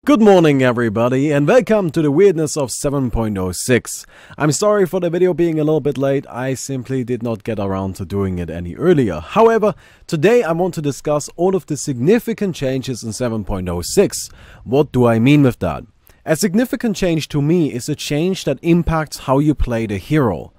Good morning everybody and welcome to the weirdness of 7.06. I'm sorry for the video being a little bit late, I simply did not get around to doing it any earlier. However, today I want to discuss all of the significant changes in 7.06. What do I mean with that? A significant change to me is a change that impacts how you play the hero.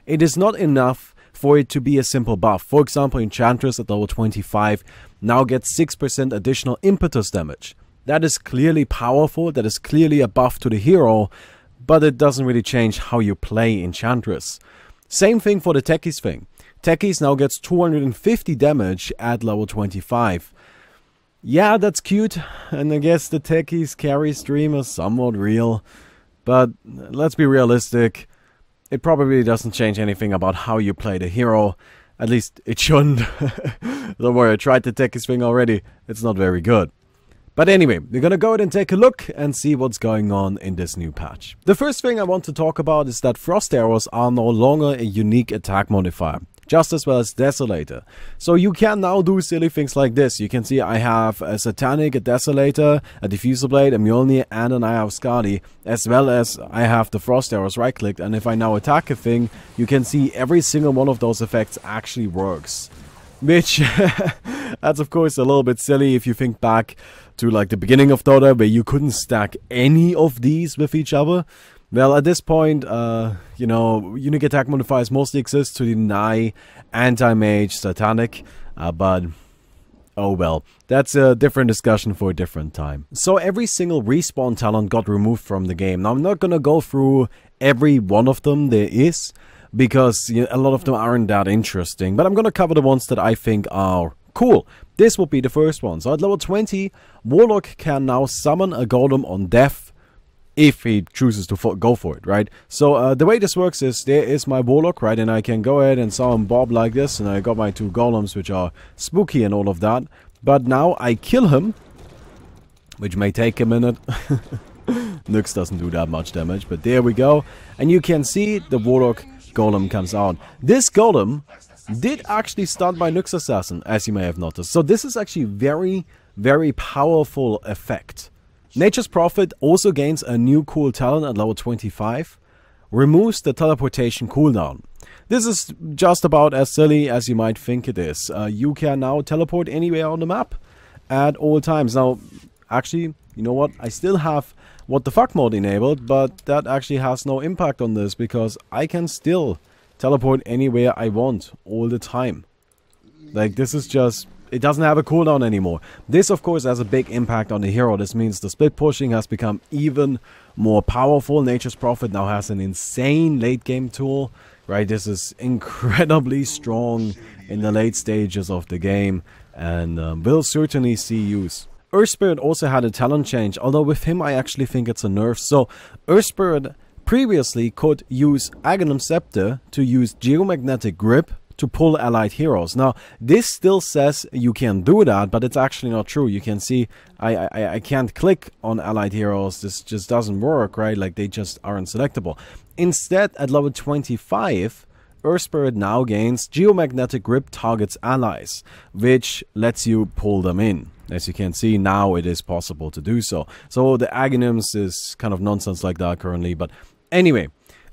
It is not enough for it to be a simple buff. For example, Enchantress at level 25 now gets 6% additional impetus damage. That is clearly powerful, that is clearly a buff to the hero, but it doesn't really change how you play Enchantress. Same thing for the Techies thing. Techies now gets 250 damage at level 25. Yeah, that's cute, and I guess the Techies carry stream is somewhat real, but let's be realistic, it probably doesn't change anything about how you play the hero. At least it shouldn't. Don't worry, I tried the Techies thing already, it's not very good. But anyway, we're gonna go ahead and take a look and see what's going on in this new patch. The first thing I want to talk about is that Frost Arrows are no longer a unique attack modifier, just as well as Desolator. So you can now do silly things like this. You can see I have a Satanic, a Desolator, a Diffusal Blade, a Mjolnir, and an Eye of Skadi, as well as I have the Frost Arrows right-clicked, and if I now attack a thing, you can see every single one of those effects actually works. Which, that's of course a little bit silly if you think back to like the beginning of Dota where you couldn't stack any of these with each other. Well, at this point, you know, unique attack modifiers mostly exist to deny anti-mage Satanic, but oh well, that's a different discussion for a different time. So every single respawn talent got removed from the game. Now I'm not gonna go through every one of them there is, because you know, a lot of them aren't that interesting, but I'm gonna cover the ones that I think are cool. This will be the first one. So at level 20, Warlock can now summon a golem on death if he chooses to go for it, right? So the way this works is, there is my Warlock, right? And I can go ahead and summon Bob like this, and I got my two golems, which are spooky and all of that. But now I kill him, which may take a minute. Nyx doesn't do that much damage, but there we go. And you can see the Warlock golem comes out. This golem did actually stun by Nyx Assassin, as you may have noticed. So this is actually very, very powerful effect. Nature's Prophet also gains a new cool talent at level 25. Removes the teleportation cooldown. This is just about as silly as you might think it is. You can now teleport anywhere on the map at all times. Now, actually, you know what? I still have what the fuck mode enabled, but that actually has no impact on this because I can still teleport anywhere I want all the time. Like, this is just, it doesn't have a cooldown anymore. This of course has a big impact on the hero. This means the split pushing has become even more powerful. Nature's Prophet now has an insane late game tool, right? This is incredibly strong in the late stages of the game and will certainly see use. Earth Spirit also had a talent change, although with him I actually think it's a nerf. So Earth Spirit previously could use Aghanim Scepter to use Geomagnetic Grip to pull allied heroes. Now, this still says you can do that, but it's actually not true. You can see I can't click on allied heroes. This just doesn't work, right? Like, they just aren't selectable. Instead, at level 25, Earth Spirit now gains Geomagnetic Grip targets allies, which lets you pull them in. As you can see, now it is possible to do so. So the Aghanims is kind of nonsense like that currently, but anyway,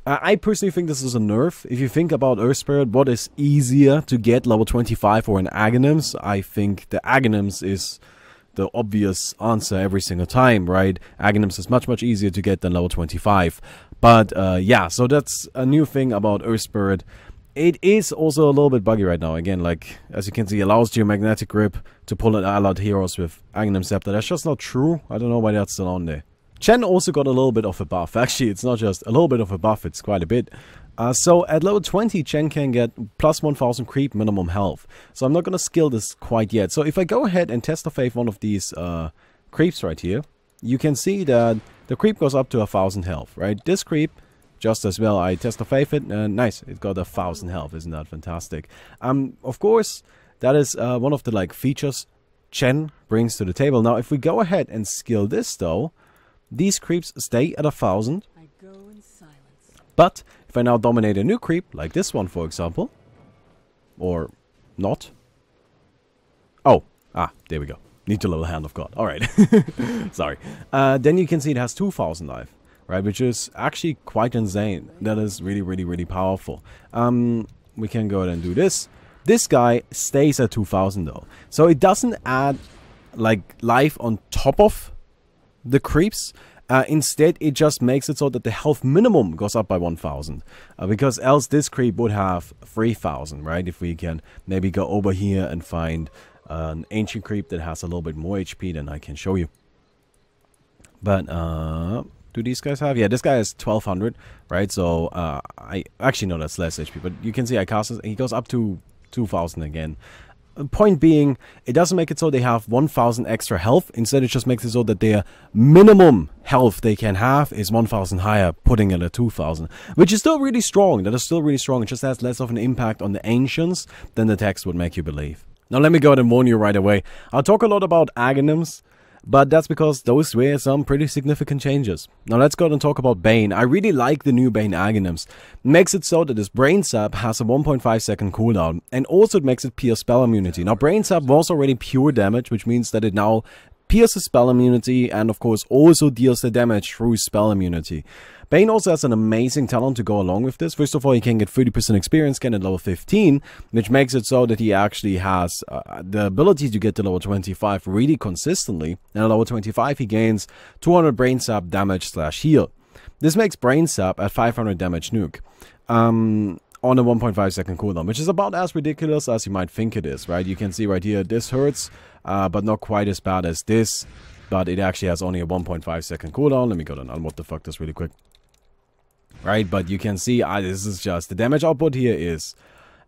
I personally think this is a nerf. If you think about Earth Spirit, what is easier to get level 25 or an Aghanims? I think the Aghanims is the obvious answer every single time, right? Aghanims is much, much easier to get than level 25. But yeah, so that's a new thing about Earth Spirit. It is also a little bit buggy right now. Again, like, as you can see, allows Geomagnetic Grip to pull in allied heroes with Aghanim Scepter. That's just not true. I don't know why that's still on there. Chen also got a little bit of a buff. Actually, it's not just a little bit of a buff, it's quite a bit. So at level 20, Chen can get plus 1000 creep minimum health. So I'm not going to skill this quite yet. So if I go ahead and test of one of these creeps right here, you can see that the creep goes up to 1000 health, right? This creep, just as well, I test of it, nice, it got 1000 health. Isn't that fantastic? Of course, that is one of the like features Chen brings to the table. Now, if we go ahead and skill this though, these creeps stay at 1000. But if I now dominate a new creep, like this one for example, or not. Oh, there we go. Need to level Hand of God. Alright. Sorry. Then you can see it has 2000 life, right? Which is actually quite insane. That is really, really, really powerful. We can go ahead and do this. This guy stays at 2000 though. So it doesn't add like life on top of the creeps. Instead, it just makes it so that the health minimum goes up by 1000. Because else this creep would have 3000, right? If we can maybe go over here and find an ancient creep that has a little bit more HP, then I can show you. But, do these guys have? Yeah, this guy is 1200, right? So, I actually know that's less HP, but you can see I cast it, he goes up to 2000 again. Point being, it doesn't make it so they have 1000 extra health. Instead, it just makes it so that their minimum health they can have is 1000 higher, putting it at 2000. Which is still really strong. That is still really strong. It just has less of an impact on the ancients than the text would make you believe. Now, let me go ahead and warn you right away. I'll talk a lot about agonyms, but that's because those were some pretty significant changes. Now let's go ahead and talk about Bane. I really like the new Bane agonyms. Makes it so that this Brain Sap has a 1.5 second cooldown, and also it makes it pierce spell immunity. Now Brain Sap was already pure damage, which means that it now pierces spell immunity and of course also deals the damage through spell immunity. Bane also has an amazing talent to go along with this. First of all, he can get 30% experience gain at level 15, which makes it so that he actually has the ability to get to level 25 really consistently. And at level 25, he gains 200 Brain Sap damage / heal. This makes Brain Sap at 500 damage nuke on a 1.5 second cooldown, which is about as ridiculous as you might think it is, right? You can see right here, this hurts, but not quite as bad as this. But it actually has only a 1.5 second cooldown. Let me go down and what the fuck this really quick. Right, but you can see this is just the damage output here is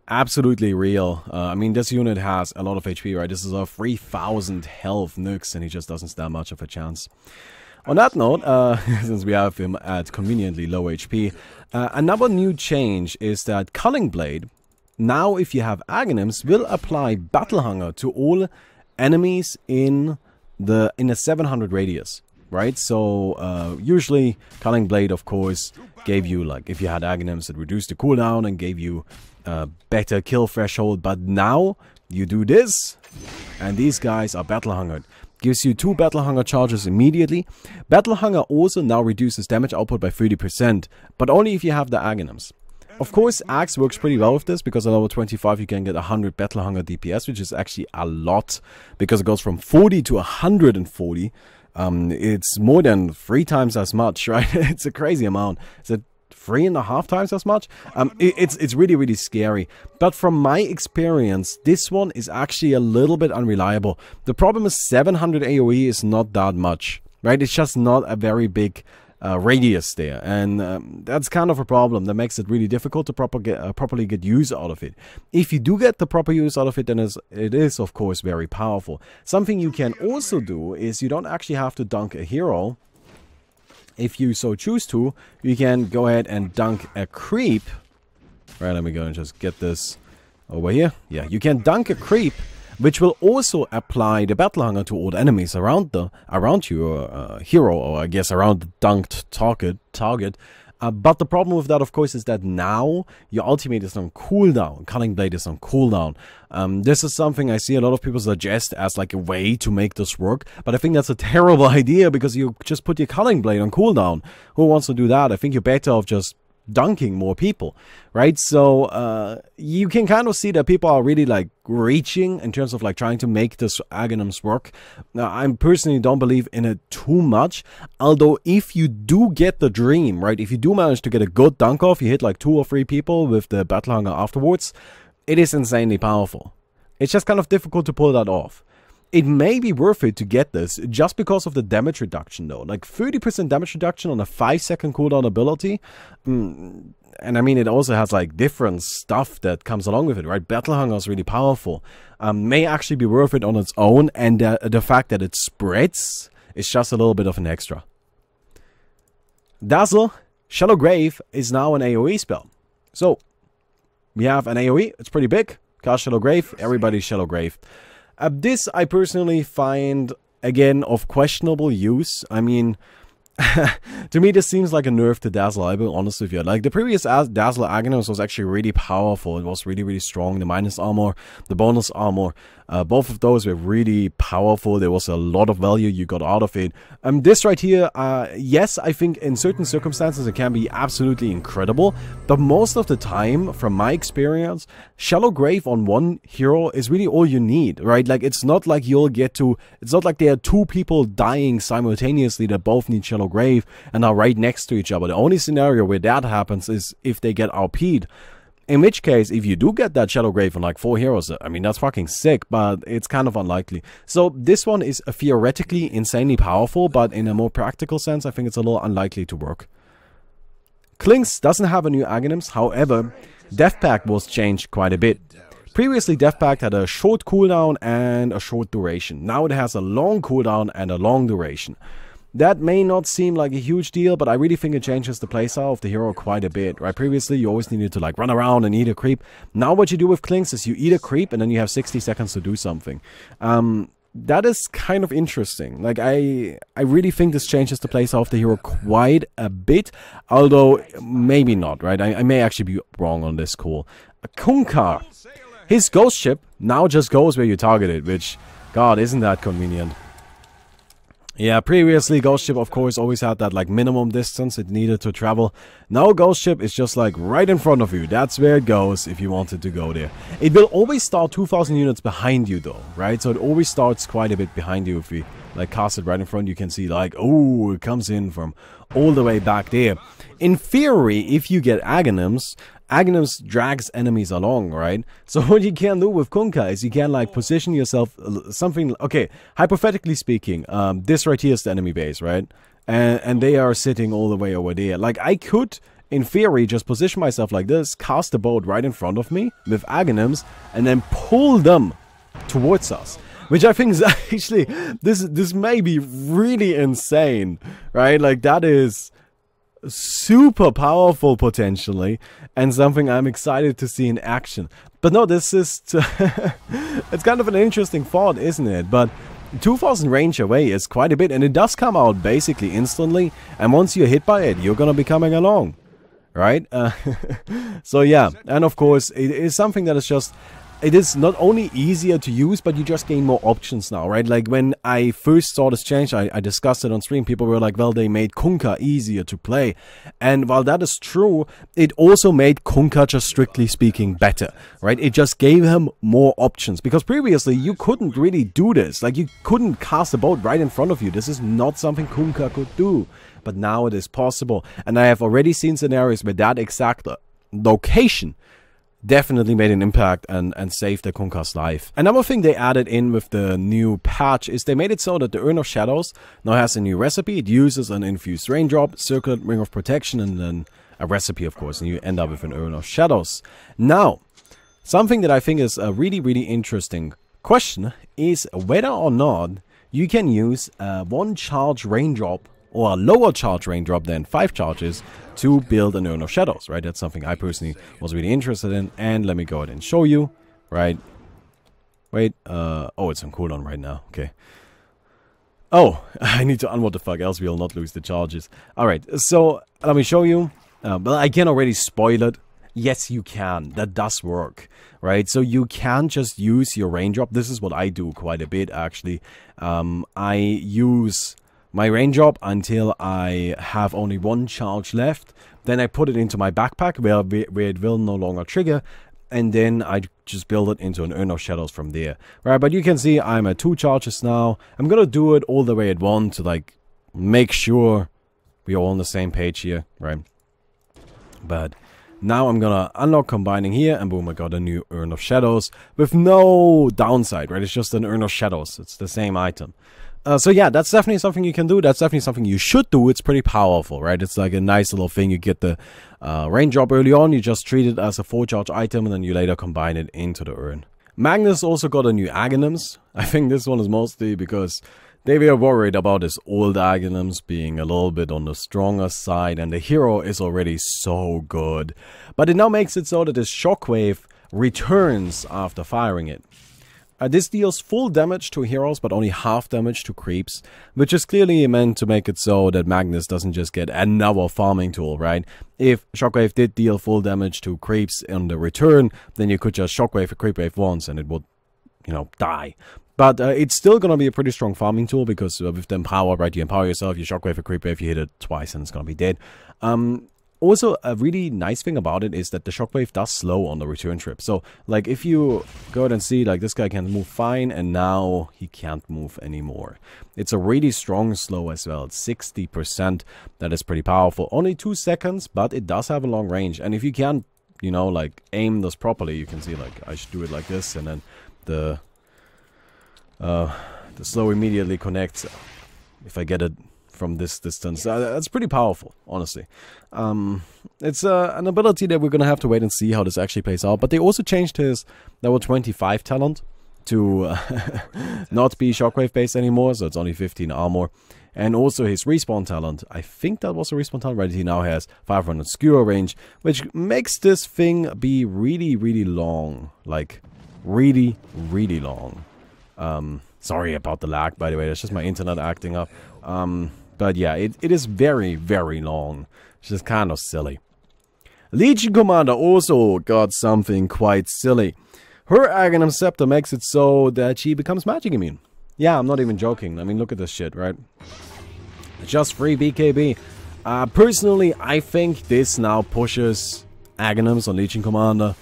absolutely real. I mean, this unit has a lot of HP, right? This is a 3000 health nukes, and he just doesn't stand much of a chance. On that note, since we have him at conveniently low HP, another new change is that Culling Blade, now if you have agonyms, will apply Battle Hunger to all enemies in a 700 radius. Right, so usually Culling Blade, of course, gave you, like, if you had agonyms, it reduced the cooldown and gave you better kill threshold. But now you do this, and these guys are Battle Hungered. Gives you 2 Battle Hunger charges immediately. Battle Hunger also now reduces damage output by 30%, but only if you have the agonyms. Of course, Axe works pretty well with this, because at level 25 you can get 100 Battle Hunger DPS, which is actually a lot, because it goes from 40 to 140. It's more than 3 times as much, right? It's a crazy amount. Is it 3.5 times as much? It's really, really scary. But from my experience, this one is actually a little bit unreliable. The problem is 700 AoE is not that much, right? It's just not a very big radius there, and that's kind of a problem that makes it really difficult to properly get use out of it. If you do get the proper use out of it, then it is of course very powerful. Something you can also do is you don't actually have to dunk a hero. If you so choose to, you can go ahead and dunk a creep. Right, let me go and just get this over here. Yeah, you can dunk a creep, which will also apply the Battle Hunger to all enemies around your hero, or I guess around the dunked target. But the problem with that, of course, is that now your ultimate is on cooldown. Culling Blade is on cooldown. This is something I see a lot of people suggest as like a way to make this work, but I think that's a terrible idea, because you just put your Culling Blade on cooldown. Who wants to do that? I think you're better off just dunking more people, right? So you can kind of see that people are really like reaching in terms of like trying to make this agonyms work. Now, I personally don't believe in it too much, although if you do get the dream, right, if you do manage to get a good dunk off, you hit like 2 or 3 people with the Battle Hunger afterwards, it is insanely powerful. It's just kind of difficult to pull that off. It may be worth it to get this just because of the damage reduction though. Like 30% damage reduction on a 5-second cooldown ability. And I mean, it also has like different stuff that comes along with it, right? Battle Hunger is really powerful. May actually be worth it on its own. And the fact that it spreads is just a little bit of an extra. Dazzle, Shallow Grave is now an AoE spell. So, we have an AoE, it's pretty big. Cast Shallow Grave, everybody's Shallow Grave. This I personally find, again, of questionable use. I mean, to me this seems like a nerf to Dazzle, I'll be honest with you. Like, the previous Dazzle Agonyms was actually really powerful. It was really, really strong. The minus armor, the bonus armor. Both of those were really powerful. There was a lot of value you got out of it. This right here, yes, I think in certain circumstances it can be absolutely incredible, but most of the time, from my experience, Shallow Grave on one hero is really all you need, right? Like, it's not like it's not like there are two people dying simultaneously that both need Shallow Grave and are right next to each other. The only scenario where that happens is if they get RP'd. In which case, if you do get that Shallow Grave on like 4 heroes, I mean, that's fucking sick, but it's kind of unlikely. So this one is theoretically insanely powerful, but in a more practical sense, I think it's a little unlikely to work. Klings doesn't have a new Aghanim's, however, Death Pact was changed quite a bit. Previously, Death Pact had a short cooldown and a short duration. Now it has a long cooldown and a long duration. That may not seem like a huge deal, but I really think it changes the playstyle of the hero quite a bit, right? Previously, you always needed to like run around and eat a creep. Now what you do with Klings is you eat a creep and then you have 60 seconds to do something. That is kind of interesting. Like, I really think this changes the playstyle of the hero quite a bit, although maybe not, right? I may actually be wrong on this call. Kunkar, his ghost ship now just goes where you target it, which, God, isn't that convenient. Yeah, previously Ghost Ship of course always had that like minimum distance it needed to travel. Now Ghost Ship is just like right in front of you. That's where it goes if you wanted to go there. It will always start 2000 units behind you though, right? So it always starts quite a bit behind you. If we like cast it right in front, you can see like, oh, it comes in from all the way back there. In theory, if you get Aghanims drags enemies along, right? So what you can do with Kunkka is you can like position yourself something, okay, hypothetically speaking, this right here is the enemy base, right? And they are sitting all the way over there. Like, I could, in theory, just position myself like this, cast a boat right in front of me with Aghanims, and then pull them towards us. Which I think is actually, this may be really insane, right? Like, that is super powerful potentially, and something I'm excited to see in action. But no, this is it's kind of an interesting thought, isn't it? But 2000 range away is quite a bit, and it does come out basically instantly, and once you're hit by it, you're gonna be coming along, right? So yeah, and of course it is something that is just, it is not only easier to use, but you just gain more options now, right? Like, when I first saw this change, I discussed it on stream, people were like, well, they made Kunkka easier to play. And while that is true, it also made Kunkka, just strictly speaking, better, right? It just gave him more options, because previously you couldn't really do this. Like, you couldn't cast a boat right in front of you. This is not something Kunkka could do, but now it is possible. And I have already seen scenarios where that exact location definitely made an impact and saved the Kunkka's life. Another thing they added in with the new patch is they made it so that the Urn of Shadows now has a new recipe. It uses an infused raindrop, circlet, ring of protection, and then a recipe, of course, and you end up with an Urn of Shadows. Now, something that I think is a really, really interesting question is whether or not you can use a 1 charge raindrop or a lower charge raindrop than 5 charges to build an Urn of Shadows, right? That's something I personally was really interested in, and let me go ahead and show you, right? Wait, oh, it's on cooldown right now, okay. Oh, I need to unload the fuck, else we'll not lose the charges. Alright, so let me show you, but I can already spoil it. Yes, you can. That does work, right? So you can just use your raindrop. This is what I do quite a bit, actually. I use my raindrop until I have only 1 charge left. Then I put it into my backpack where it will no longer trigger, and then I just build it into an Urn of Shadows from there. Right, but you can see I'm at 2 charges now. I'm gonna do it all the way at 1 to like make sure we're all on the same page here, right? But now I'm gonna unlock combining here, and boom, I got a new Urn of Shadows with no downside, right? It's just an Urn of Shadows. It's the same item. So yeah, that's definitely something you can do. That's definitely something you should do. It's pretty powerful, right? It's like a nice little thing. You get the raindrop early on. You just treat it as a 4 charge item, and then you later combine it into the urn. Magnus also got a new Aghanims. I think this one is mostly because they were worried about his old Aghanims being a little bit on the stronger side, and the hero is already so good. But it now makes it so that his shockwave returns after firing it. This deals full damage to heroes, but only half damage to creeps, which is clearly meant to make it so that Magnus doesn't just get another farming tool, right? If Shockwave did deal full damage to creeps on the return, then you could just Shockwave a creep wave once and it would, you know, die. But it's still going to be a pretty strong farming tool because with the empower, right, you empower yourself, you shockwave a creeper if you hit it twice and it's going to be dead. Also, a really nice thing about it is that the shockwave does slow on the return trip. So, like, if you go ahead and see, like, this guy can move fine, and now he can't move anymore. It's a really strong slow as well. It's 60%. That is pretty powerful. Only 2 seconds, but it does have a long range. And if you can't, you know, like, aim this properly, you can see, like, I should do it like this, and then the slow immediately connects if I get it from this distance. That's pretty powerful, honestly. It's an ability that we're gonna have to wait and see how this actually plays out. But they also changed his level 25 talent to not be shockwave based anymore, so it's only 15 armor. And also his respawn talent, I think that was a respawn talent, right? He now has 500 skewer range, which makes this thing be really, really long. Like, really, really long. Sorry about the lag, by the way, that's just my internet acting up. But yeah, it is very, very long. It's just kind of silly. Legion Commander also got something quite silly. Her Aghanim Scepter makes it so that she becomes magic immune. Yeah, I'm not even joking. I mean, look at this shit, right? Just free BKB. Personally, I think this now pushes Aghanims on Legion Commander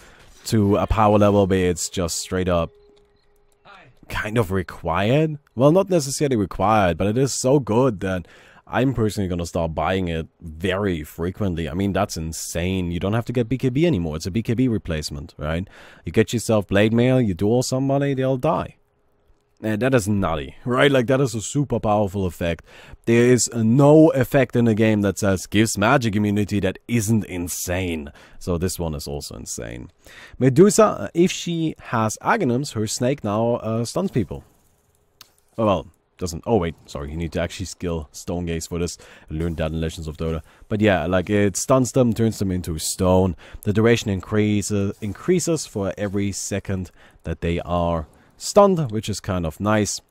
to a power level where it's just straight up kind of required. Well, not necessarily required, but it is so good that I'm personally going to start buying it very frequently. I mean, that's insane. You don't have to get BKB anymore. It's a BKB replacement, right? You get yourself Blade Mail, you duel somebody, they'll die. And that is nutty, right? Like, that is a super powerful effect. There is no effect in the game that says gives magic immunity that isn't insane. So this one is also insane. Medusa, if she has Aghanims, her snake now stuns people. Oh, well, doesn't. Oh, wait, sorry. You need to actually skill Stone Gaze for this. I learned that in Legends of Dota. But yeah, like, it stuns them, turns them into stone. The duration increases for every second that they are stunned, which is kind of nice.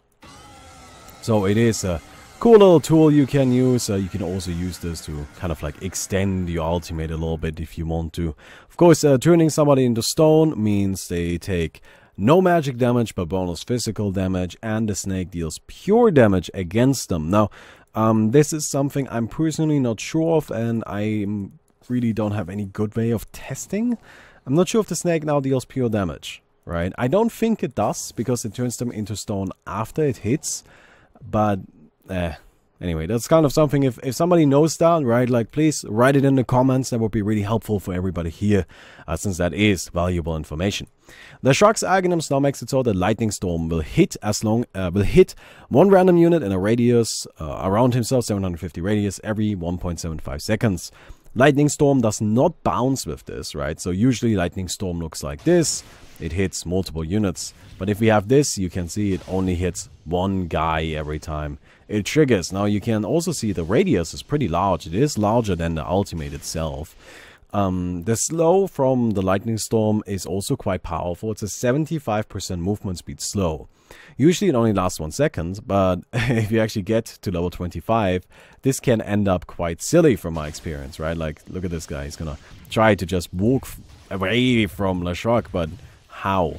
So it is a cool little tool you can use. You can also use this to kind of like extend your ultimate a little bit if you want to. Of course, turning somebody into stone means they take no magic damage but bonus physical damage, and the snake deals pure damage against them. Now, this is something I'm personally not sure of, and I really don't have any good way of testing. I'm not sure if the snake now deals pure damage. Right, I don't think it does, because it turns them into stone after it hits. But, anyway, that's kind of something, if somebody knows that, right, like, please write it in the comments. That would be really helpful for everybody here, since that is valuable information. The Shark's Aghanims now makes it so that Lightning Storm will hit one random unit in a radius around himself, 750 radius, every 1.75 seconds. Lightning Storm does not bounce with this, right? So usually Lightning Storm looks like this. It hits multiple units. But if we have this, you can see it only hits one guy every time it triggers. Now you can also see the radius is pretty large. It is larger than the ultimate itself. The slow from the Lightning Storm is also quite powerful. It's a 75% movement speed slow. Usually it only lasts 1 second, but if you actually get to level 25, this can end up quite silly from my experience, right? Like, look at this guy. He's gonna try to just walk away from Leshrac, but how?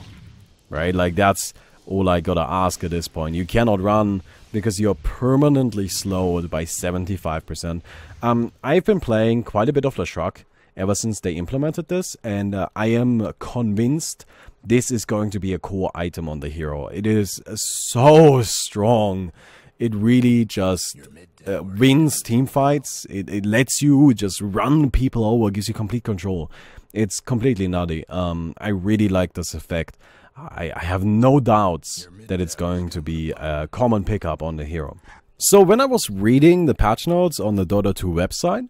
Right? Like, that's all I gotta ask at this point. You cannot run because you're permanently slowed by 75%. I've been playing quite a bit of Leshrac ever since they implemented this, and I am convinced this is going to be a core item on the hero. It is so strong. It really just wins team fights. It lets you just run people over, gives you complete control. It's completely nutty. I really like this effect. I have no doubts that it's going to be a common pickup on the hero. So when I was reading the patch notes on the Dota 2 website,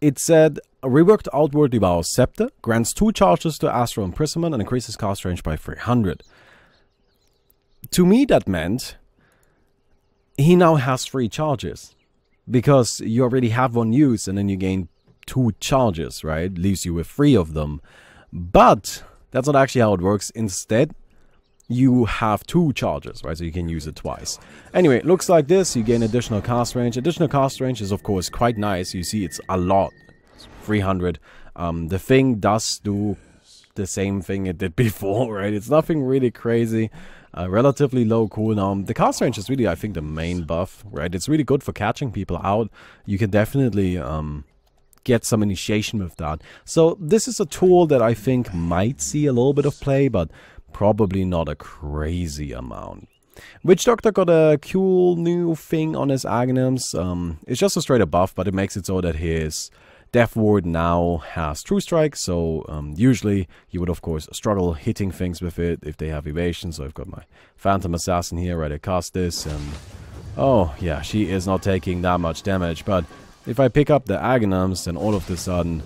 it said, a reworked Outward Devour Scepter grants 2 charges to Astral Imprisonment and increases cast range by 300. To me, that meant he now has 3 charges. Because you already have 1 use and then you gain 2 charges, right? Leaves you with 3 of them. But that's not actually how it works. Instead, you have 2 charges, right? So you can use it twice. Anyway, it looks like this. You gain additional cast range. Additional cast range is, of course, quite nice. You see, it's a lot. It's 300. The thing does do the same thing it did before, right? It's nothing really crazy. Relatively low cooldown. The cast range is really, I think, the main buff, right? It's really good for catching people out. You can definitely get some initiation with that. So this is a tool that I think might see a little bit of play, but probably not a crazy amount. Witch Doctor got a cool new thing on his Aghanims. It's just a straight up buff, but it makes it so that his Death Ward now has True Strike, so usually you would of course struggle hitting things with it if they have evasion. So I've got my Phantom Assassin here, right? I cast this and oh yeah, she is not taking that much damage, but if I pick up the Aghanims, then all of a sudden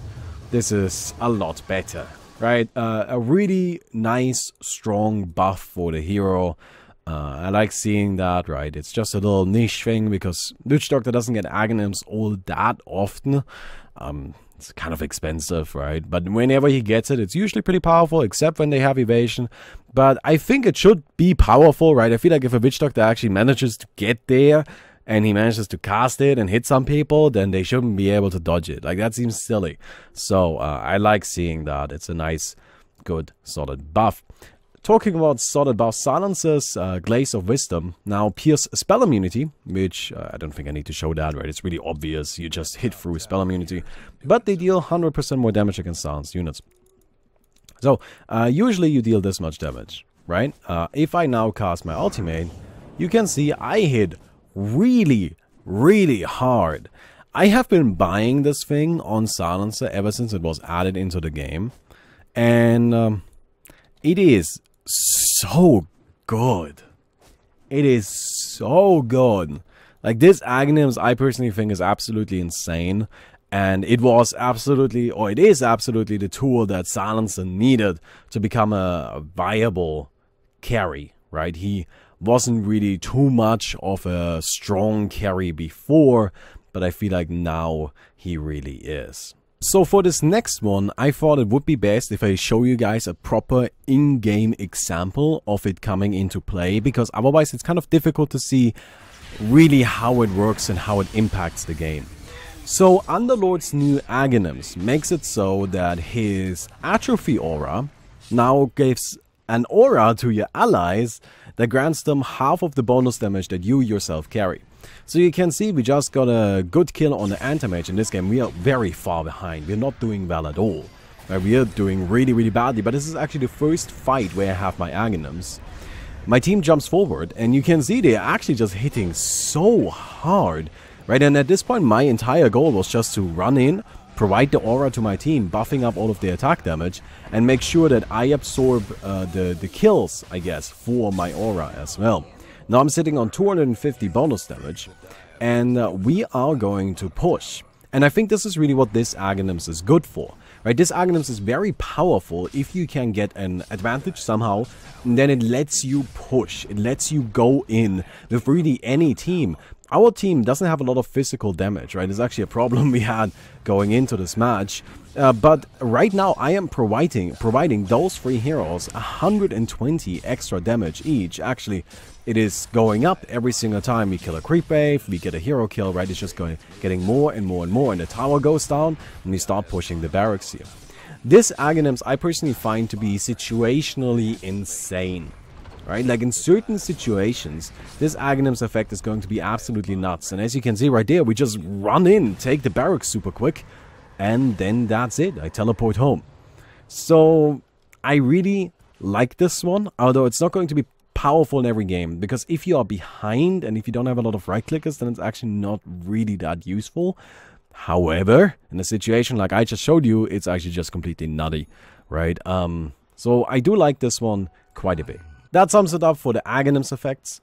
this is a lot better, right? A really nice strong buff for the hero. I like seeing that, right? It's just a little niche thing because Witch Doctor doesn't get Aghanims all that often. It's kind of expensive, right? But whenever he gets it, it's usually pretty powerful, except when they have evasion. But I think it should be powerful, right? I feel like if a Witch Doctor actually manages to get there, and he manages to cast it and hit some people, then they shouldn't be able to dodge it. Like, that seems silly. So, I like seeing that. It's a nice, good, solid buff. Talking about solid buff, Silence's Glaze of Wisdom now pierce spell immunity, which I don't think I need to show that, right? It's really obvious. You just hit through spell immunity. But they deal 100% more damage against silenced units. So, usually you deal this much damage, right? If I now cast my ultimate, you can see I hit really, really hard. I have been buying this thing on Silencer ever since it was added into the game. And it is so good. It is so good. Like, this Aghanims, I personally think is absolutely insane. And it was absolutely, or it is absolutely the tool that Silencer needed to become a viable carry, right? He wasn't really too much of a strong carry before, but I feel like now he really is. So for this next one, I thought it would be best if I show you guys a proper in-game example of it coming into play, because otherwise it's kind of difficult to see really how it works and how it impacts the game. So Underlord's new Aghanims makes it so that his Atrophy Aura now gives an aura to your allies that grants them half of the bonus damage that you yourself carry. So you can see we just got a good kill on the Anti-Mage in this game. We are very far behind. We're not doing well at all. We are doing really, really badly. But this is actually the first fight where I have my Aghanims. My team jumps forward and you can see they're actually just hitting so hard. Right, and at this point my entire goal was just to run in, provide the aura to my team, buffing up all of the attack damage, and make sure that I absorb the kills, I guess, for my aura as well. Now I'm sitting on 250 bonus damage, and we are going to push. And I think this is really what this Aghanims is good for. Right, this Aghanims is very powerful if you can get an advantage somehow, and then it lets you push. It lets you go in with really any team. Our team doesn't have a lot of physical damage, right? It's actually a problem we had going into this match. But right now I am providing those three heroes 120 extra damage each. Actually, it is going up every single time we kill a creep wave, we get a hero kill, right? It's just getting more and more and more, and the tower goes down and we start pushing the barracks here. This Aghanims I personally find to be situationally insane. Right, like in certain situations, this Aghanims effect is going to be absolutely nuts. And as you can see right there, we just run in, take the barracks super quick, and then that's it. I teleport home. So I really like this one, although it's not going to be powerful in every game, because if you are behind and if you don't have a lot of right clickers, then it's actually not really that useful. However, in a situation like I just showed you, it's actually just completely nutty, right? So I do like this one quite a bit. That sums it up for the Aghanims effects.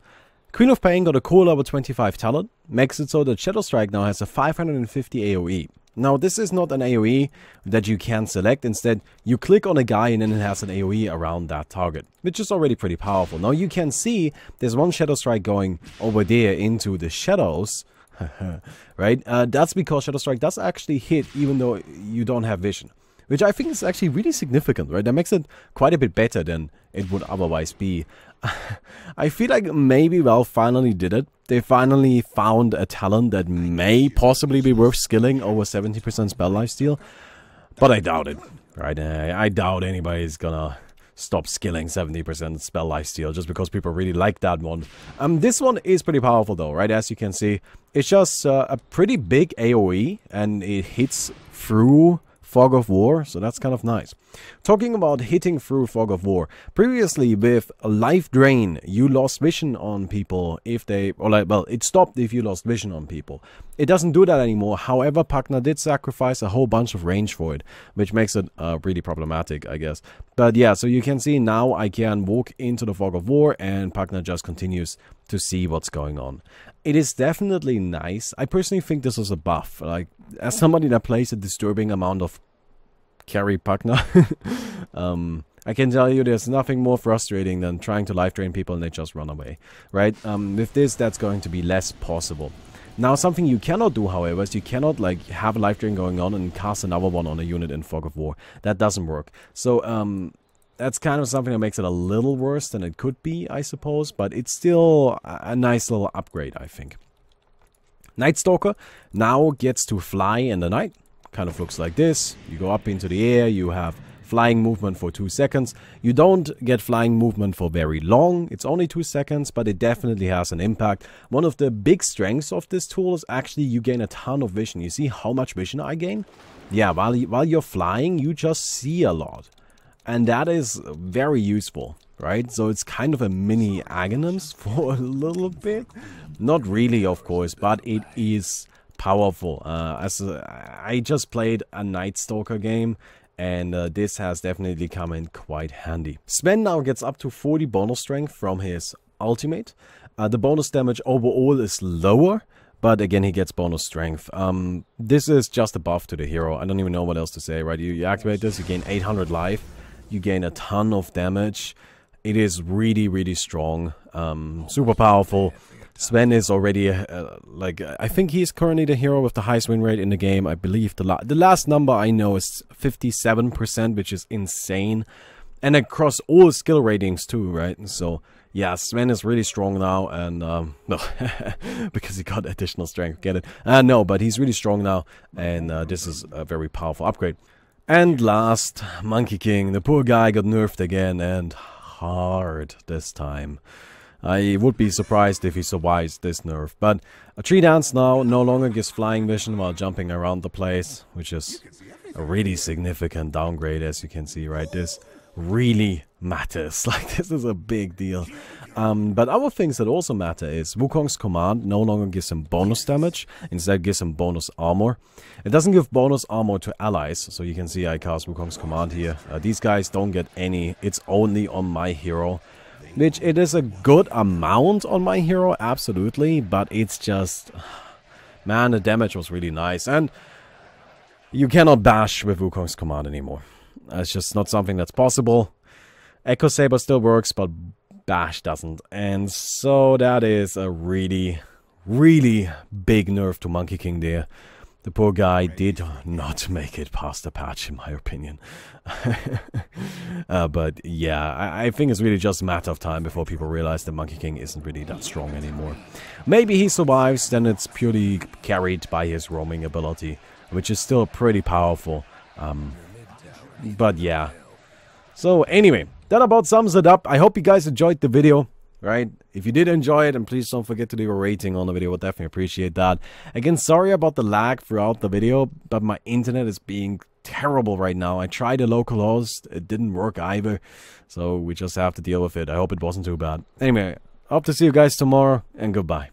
Queen of Pain got a cool level 25 talent, makes it so that Shadow Strike now has a 550 AoE. Now this is not an AoE that you can select, instead you click on a guy and then it has an AoE around that target, which is already pretty powerful. Now you can see there's one Shadow Strike going over there into the shadows, right? That's because Shadow Strike does actually hit even though you don't have vision. Which I think is actually really significant, right? That makes it quite a bit better than it would otherwise be. I feel like maybe Valve finally did it. They finally found a talent that may possibly be worth skilling over 70% spell lifesteal. But I doubt it. Right, I doubt anybody's gonna stop skilling 70% spell lifesteal just because people really like that one. This one is pretty powerful though, right? As you can see, it's just a pretty big AoE and it hits through Fog of War, so that's kind of nice. Talking about hitting through Fog of War, previously with Life Drain, you lost vision on people if they, or like, well, it stopped if you lost vision on people. It doesn't do that anymore. However, Pugna did sacrifice a whole bunch of range for it, which makes it really problematic, I guess. But yeah, so you can see now I can walk into the Fog of War and Pugna just continues to see what's going on. It is definitely nice. I personally think this is a buff. Like, as somebody that plays a disturbing amount of carry Pugna, I can tell you there's nothing more frustrating than trying to life drain people and they just run away, right? With this, that's going to be less possible. Now, something you cannot do, however, is you cannot like have a life drain going on and cast another one on a unit in Fog of War. That doesn't work. So, that's kind of something that makes it a little worse than it could be, I suppose, but it's still a nice little upgrade, I think. Night Stalker now gets to fly in the night. Kind of looks like this. You go up into the air, you have flying movement for 2 seconds. You don't get flying movement for very long. It's only 2 seconds, but it definitely has an impact. One of the big strengths of this tool is actually you gain a ton of vision. You see how much vision I gain? Yeah, while you're flying, you just see a lot. And that is very useful, right? So it's kind of a mini Aghanim's for a little bit. Not really, of course, but it is powerful. I just played a Night Stalker game, and this has definitely come in quite handy. Sven now gets up to 40 bonus strength from his ultimate. The bonus damage overall is lower, but again, he gets bonus strength. This is just a buff to the hero. I don't even know what else to say, right? You activate this, you gain 800 life. You gain a ton of damage. It is really, really strong. Super powerful. Sven is already, like, I think he's currently the hero with the highest win rate in the game. I believe the last number I know is 57%, which is insane. And across all skill ratings too, right? So, yeah, Sven is really strong now. And, no, because he got additional strength, get it? No, but he's really strong now. And this is a very powerful upgrade. And last, Monkey King. The poor guy got nerfed again, and hard this time. I would be surprised if he survives this nerf. But a tree dance now no longer gives flying vision while jumping around the place, which is a really significant downgrade, as you can see, right? This really matters. Like, this is a big deal. But other things that also matter is Wukong's command no longer gives him bonus damage, instead gives him bonus armor. It doesn't give bonus armor to allies, so you can see I cast Wukong's command here. These guys don't get any, it's only on my hero. Which it is a good amount on my hero, absolutely, but it's just, man, the damage was really nice. And you cannot bash with Wukong's command anymore. It's just not something that's possible. Echo Saber still works, but bash doesn't. And so that is a really, really big nerf to Monkey King there. The poor guy did not make it past the patch, in my opinion. But yeah, I think it's really just a matter of time before people realize that Monkey King isn't really that strong anymore. Maybe he survives, then it's purely carried by his roaming ability, which is still pretty powerful. But yeah. So anyway, that about sums it up. I hope you guys enjoyed the video. Right? If you did enjoy it, and please don't forget to leave a rating on the video, we'll definitely appreciate that. Again, sorry about the lag throughout the video, but my internet is being terrible right now. I tried a local host, it didn't work either, so we just have to deal with it. I hope it wasn't too bad. Anyway, I hope to see you guys tomorrow, and goodbye.